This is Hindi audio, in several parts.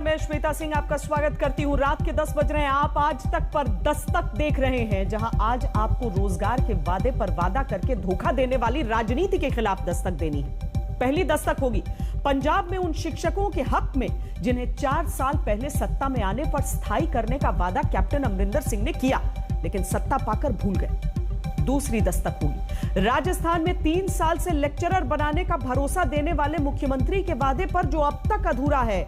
मैं श्वेता सिंह आपका स्वागत करती हूं। रात के 10 बज रहे हैं। आप आज तक पर दस्तक देख रहे हैं, जहां आज आपको रोजगार के वादे पर वादा करके धोखा देने वाली राजनीति के खिलाफ दस्तक देनी है। पहली दस्तक होगी पंजाब में उन शिक्षकों के हक में जिन्हें 4 साल पहले सत्ता में आने पर स्थायी करने का वादा कैप्टन अमरिंदर सिंह ने किया, लेकिन सत्ता पाकर भूल गए। दूसरी दस्तक होगी राजस्थान में 3 साल से लेक्चरर बनाने का भरोसा देने वाले मुख्यमंत्री के वादे पर जो अब तक अधूरा है।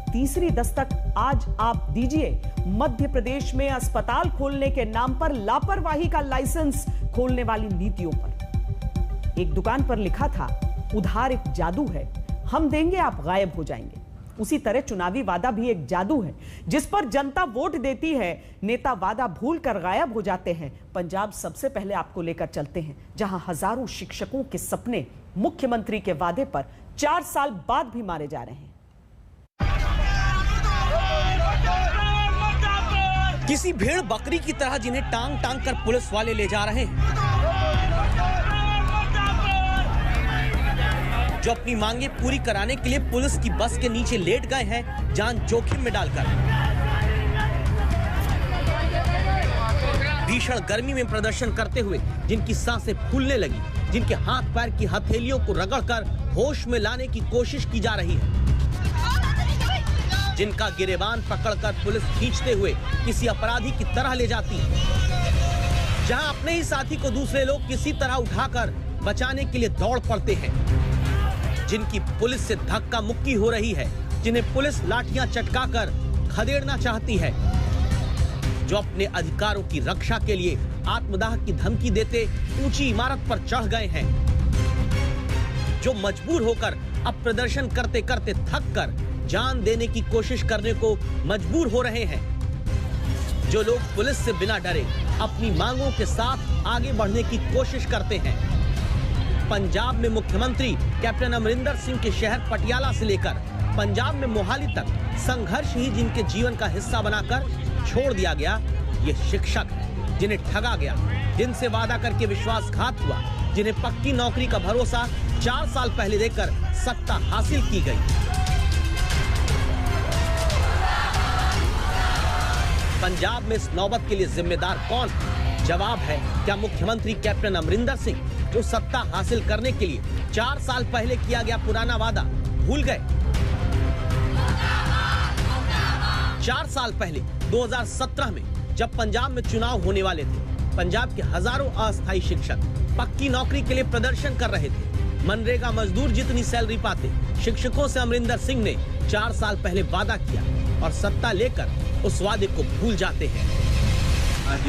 तीसरी दस्तक आज आप दीजिए मध्य प्रदेश में अस्पताल खोलने के नाम पर लापरवाही का लाइसेंस खोलने वाली नीतियों पर। एक दुकान पर लिखा था, उधार एक जादू है, हम देंगे आप गायब हो जाएंगे। उसी तरह चुनावी वादा भी एक जादू है, जिस पर जनता वोट देती है, नेता वादा भूल कर गायब हो जाते हैं। पंजाब सबसे पहले आपको लेकर चलते हैं, जहां हजारों शिक्षकों के सपने मुख्यमंत्री के वादे पर 4 साल बाद भी मारे जा रहे हैं। किसी भेड़ बकरी की तरह जिन्हें टांग टांग कर पुलिस वाले ले जा रहे हैं, जो अपनी मांगे पूरी कराने के लिए पुलिस की बस के नीचे लेट गए हैं, जान जोखिम में डालकर। भीषण गर्मी में प्रदर्शन करते हुए जिनकी सांसें फूलने लगी, जिनके हाथ पैर की हथेलियों को रगड़कर होश में लाने की कोशिश की जा रही है, जिनका गिरेबान पकड़कर पुलिस खींचते हुए किसी अपराधी की तरह ले जाती है, जहां अपने ही साथी को दूसरे लोग किसी तरह उठाकर बचाने के लिए दौड़ पड़ते हैं, जिनकी पुलिस से धक्का मुक्की हो रही है, जिन्हें पुलिस लाठियां चटकाकर खदेड़ना चाहती है, जो अपने अधिकारों की रक्षा के लिए आत्मदाह की धमकी देते ऊंची इमारत पर चढ़ गए हैं, जो मजबूर होकर अब प्रदर्शन करते करते थक कर जान देने की कोशिश करने को मजबूर हो रहे हैं, जो लोग पुलिस से बिना डरे अपनी मांगों के साथ आगे बढ़ने की कोशिश करते हैं। पंजाब में मुख्यमंत्री कैप्टन अमरिंदर सिंह के शहर पटियाला से लेकर पंजाब में मोहाली तक संघर्ष ही जिनके जीवन का हिस्सा बनाकर छोड़ दिया गया, ये शिक्षक हैं, जिन्हें ठगा गया, जिनसे वादा करके विश्वासघात हुआ, जिन्हें पक्की नौकरी का भरोसा 4 साल पहले देकर सत्ता हासिल की गई। पंजाब में इस नौबत के लिए जिम्मेदार कौन है? जवाब है, क्या मुख्यमंत्री कैप्टन अमरिंदर सिंह, जो सत्ता हासिल करने के लिए 4 साल पहले किया गया पुराना वादा भूल गए? 4 साल पहले 2017 में जब पंजाब में चुनाव होने वाले थे, पंजाब के हजारों अस्थायी शिक्षक पक्की नौकरी के लिए प्रदर्शन कर रहे थे। मनरेगा मजदूर जितनी सैलरी पाते शिक्षकों से अमरिंदर सिंह ने 4 साल पहले वादा किया और सत्ता लेकर उस वादे को भूल जाते हैं। आज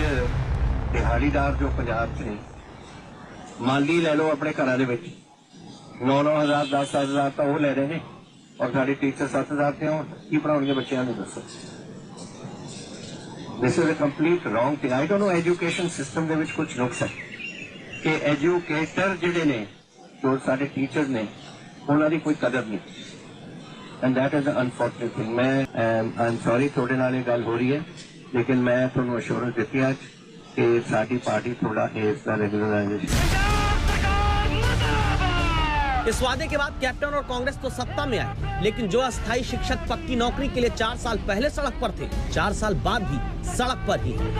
दिहाड़ीदार जो पंजाब से माली ले लो अपने घर 9-9,000 10,000 तो वो ले रहे हैं, और साढ़े टीचर 7,000 के हों की पढ़ाने बच्चों ने दसो। This is a complete wrong thing. I don't know education system के कुछ नुक्स है कि एजुकेटर जिहड़े ने, जो साढ़े टीचर ने, उन्होंने कोई कदर नहीं, and that is unfortunate thing. मैं आई एम सॉरी थोड़े नाल गल हो रही है, लेकिन मैं तुहानू अश्योरेंस दी अज कि साडी पार्टी थोड़ा इसका रेगुलराइजेशन। इस वादे के बाद कैप्टन और कांग्रेस तो सत्ता में आए, लेकिन जो अस्थायी शिक्षक पक्की नौकरी के लिए 4 साल पहले सड़क पर थे, 4 साल बाद भी सड़क पर ही हैं।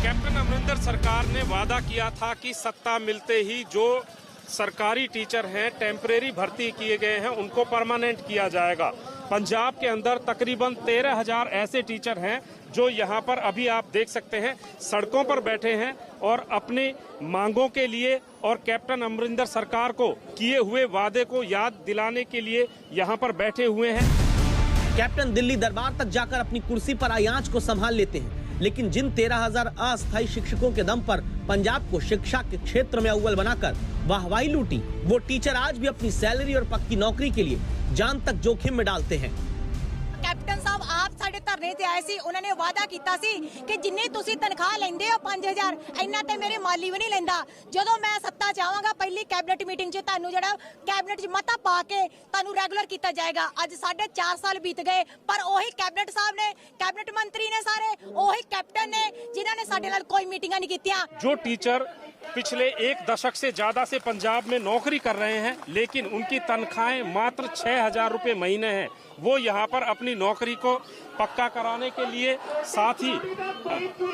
कैप्टन अमरिंदर सरकार ने वादा किया था कि सत्ता मिलते ही जो सरकारी टीचर हैं, टेम्परेरी भर्ती किए गए हैं, उनको परमानेंट किया जाएगा। पंजाब के अंदर तकरीबन 13,000 ऐसे टीचर हैं जो यहाँ पर अभी आप देख सकते हैं सड़कों पर बैठे हैं और अपनी मांगों के लिए और कैप्टन अमरिंदर सरकार को किए हुए वादे को याद दिलाने के लिए यहाँ पर बैठे हुए हैं। कैप्टन दिल्ली दरबार तक जाकर अपनी कुर्सी पर आई आंच को संभाल लेते हैं, लेकिन जिन 13,000 अस्थायी शिक्षकों के दम पर पंजाब को शिक्षा के क्षेत्र में अव्वल बनाकर वाहवाही लूटी, वो टीचर आज भी अपनी सैलरी और पक्की नौकरी के लिए जान तक जोखिम में डालते हैं। कैप्टन साहब आप साडे धरने ते आए सी, उन्होंने वादा किया सी कि जिन्नी तुसी तनख्वाह लेंदे हो 5,000, इन्ना ते मेरे माली भी नहीं लेंदा। जदों मैं सत्ता चाहांगा पहली कैबिनेट मीटिंग च तानू जड़ा कैबिनेट च मता पा के तानू रेगुलर किया जाएगा। अज 4.5 साल बीत गए, पर ओही कैबिनेट साहब ने, कैबिनेट मंत्री ने, सारे ओही कैप्टन ने जिन्होंने साडे नाल कोई मीटिंगां नहीं कीतियां। जो टीचर पिछले एक दशक से ज्यादा से पंजाब में नौकरी कर रहे हैं, लेकिन उनकी तनख्वाहें मात्र 6,000 रुपए महीने हैं। वो यहाँ पर अपनी नौकरी को पक्का कराने के लिए, साथ ही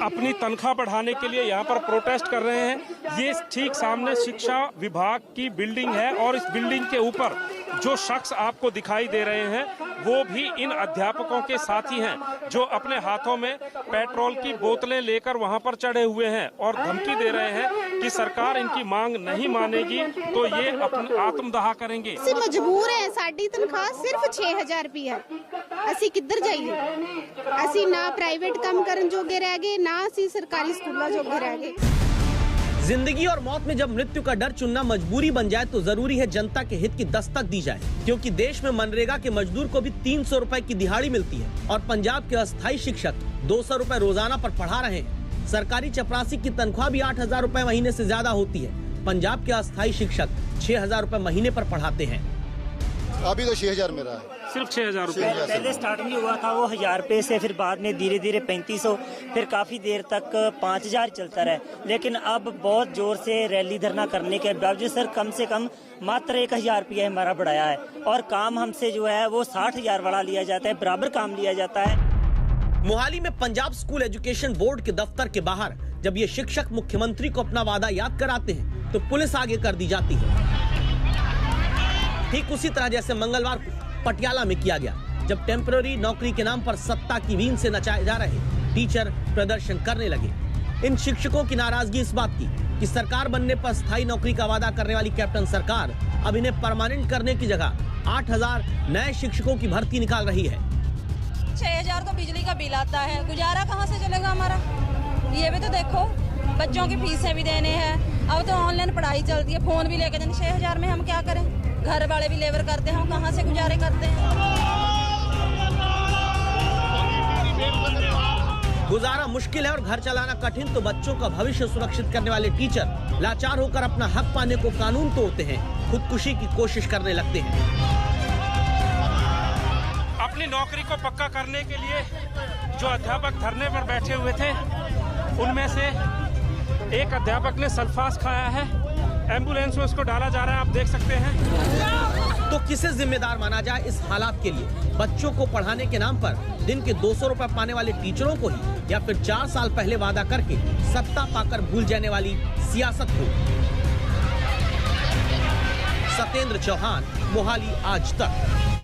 अपनी तनख्वाह बढ़ाने के लिए यहाँ पर प्रोटेस्ट कर रहे हैं। ये ठीक सामने शिक्षा विभाग की बिल्डिंग है और इस बिल्डिंग के ऊपर जो शख्स आपको दिखाई दे रहे हैं वो भी इन अध्यापकों के साथी हैं, जो अपने हाथों में पेट्रोल की बोतलें लेकर वहां पर चढ़े हुए हैं और धमकी दे रहे हैं कि सरकार इनकी मांग नहीं मानेगी तो ये अपना आत्मदाह करेंगे। ਅਸੀਂ ਮਜਬੂਰ ਹੈ, ਸਾਡੀ ਤਨਖਾਹ ਸਿਰਫ 6000 ਰੁਪਏ ਹੈ। ਅਸੀਂ ਕਿੱਧਰ ਜਾਈਏ? ਅਸੀਂ ਨਾ ਪ੍ਰਾਈਵੇਟ ਕੰਮ ਕਰਨ ਜੋਗੇ ਰਹਿ ਗਏ, ਨਾ ਅਸੀਂ ਸਰਕਾਰੀ ਸਕੂਲਾਂ ਜੋਗੇ ਰਹਿ ਗਏ। जिंदगी और मौत में जब मृत्यु का डर चुनना मजबूरी बन जाए तो जरूरी है जनता के हित की दस्तक दी जाए, क्योंकि देश में मनरेगा के मजदूर को भी 300 रुपए की दिहाड़ी मिलती है और पंजाब के अस्थायी शिक्षक 200 रुपए रोजाना पर पढ़ा रहे हैं। सरकारी चपरासी की तनख्वाह भी 8,000 रुपए महीने से ज्यादा होती है। पंजाब के अस्थायी शिक्षक 6,000 रुपए महीने पर पढ़ाते हैं। अभी तो 6,000 मेरा है, सिर्फ 6,000 रुपए। पहले स्टार्टिंग हुआ था वो 1,000 रुपए से, फिर बाद में धीरे धीरे 3,500, फिर काफ़ी देर तक 5,000 चलता रहा। लेकिन अब बहुत जोर से रैली धरना करने के बावजूद सर कम से कम मात्र 1,000 रुपया हमारा बढ़ाया है और काम हमसे जो है वो 60,000 वाला लिया जाता है, बराबर काम लिया जाता है। मोहाली में पंजाब स्कूल एजुकेशन बोर्ड के दफ्तर के बाहर जब ये शिक्षक मुख्यमंत्री को अपना वादा याद कराते हैं तो पुलिस आगे कर दी जाती है। ठीक उसी तरह जैसे मंगलवार को पटियाला में किया गया, जब टेम्पररी नौकरी के नाम पर सत्ता की वीण से नचाए जा रहे टीचर प्रदर्शन करने लगे। इन शिक्षकों की नाराजगी इस बात की कि सरकार बनने पर स्थायी नौकरी का वादा करने वाली कैप्टन सरकार अब इन्हें परमानेंट करने की जगह 8,000 नए शिक्षकों की भर्ती निकाल रही है। 6,000 तो बिजली का बिल आता है, गुजारा कहाँ से चलेगा हमारा? ये भी तो देखो, बच्चों की फीसें भी देने हैं, अब तो ऑनलाइन पढ़ाई चलती है, फोन भी लेके देने। 6,000 में हम क्या करें? घर वाले भी लेबर करते हैं, हम कहाँ से गुजारे करते हैं? गुजारा मुश्किल है और घर चलाना कठिन, तो बच्चों का भविष्य सुरक्षित करने वाले टीचर लाचार होकर अपना हक पाने को कानून तोड़ते हैं, खुदकुशी की कोशिश करने लगते हैं। अपनी नौकरी को पक्का करने के लिए जो अध्यापक धरने पर बैठे हुए थे, उनमें से एक अध्यापक ने सल्फास खाया है, एम्बुलेंस में उसको डाला जा रहा है, आप देख सकते हैं। तो किसे जिम्मेदार माना जाए इस हालात के लिए? बच्चों को पढ़ाने के नाम पर दिन के 200 रुपए पाने वाले टीचरों को ही, या फिर 4 साल पहले वादा करके सत्ता पाकर भूल जाने वाली सियासत को? सत्येंद्र चौहान, मोहाली आज तक।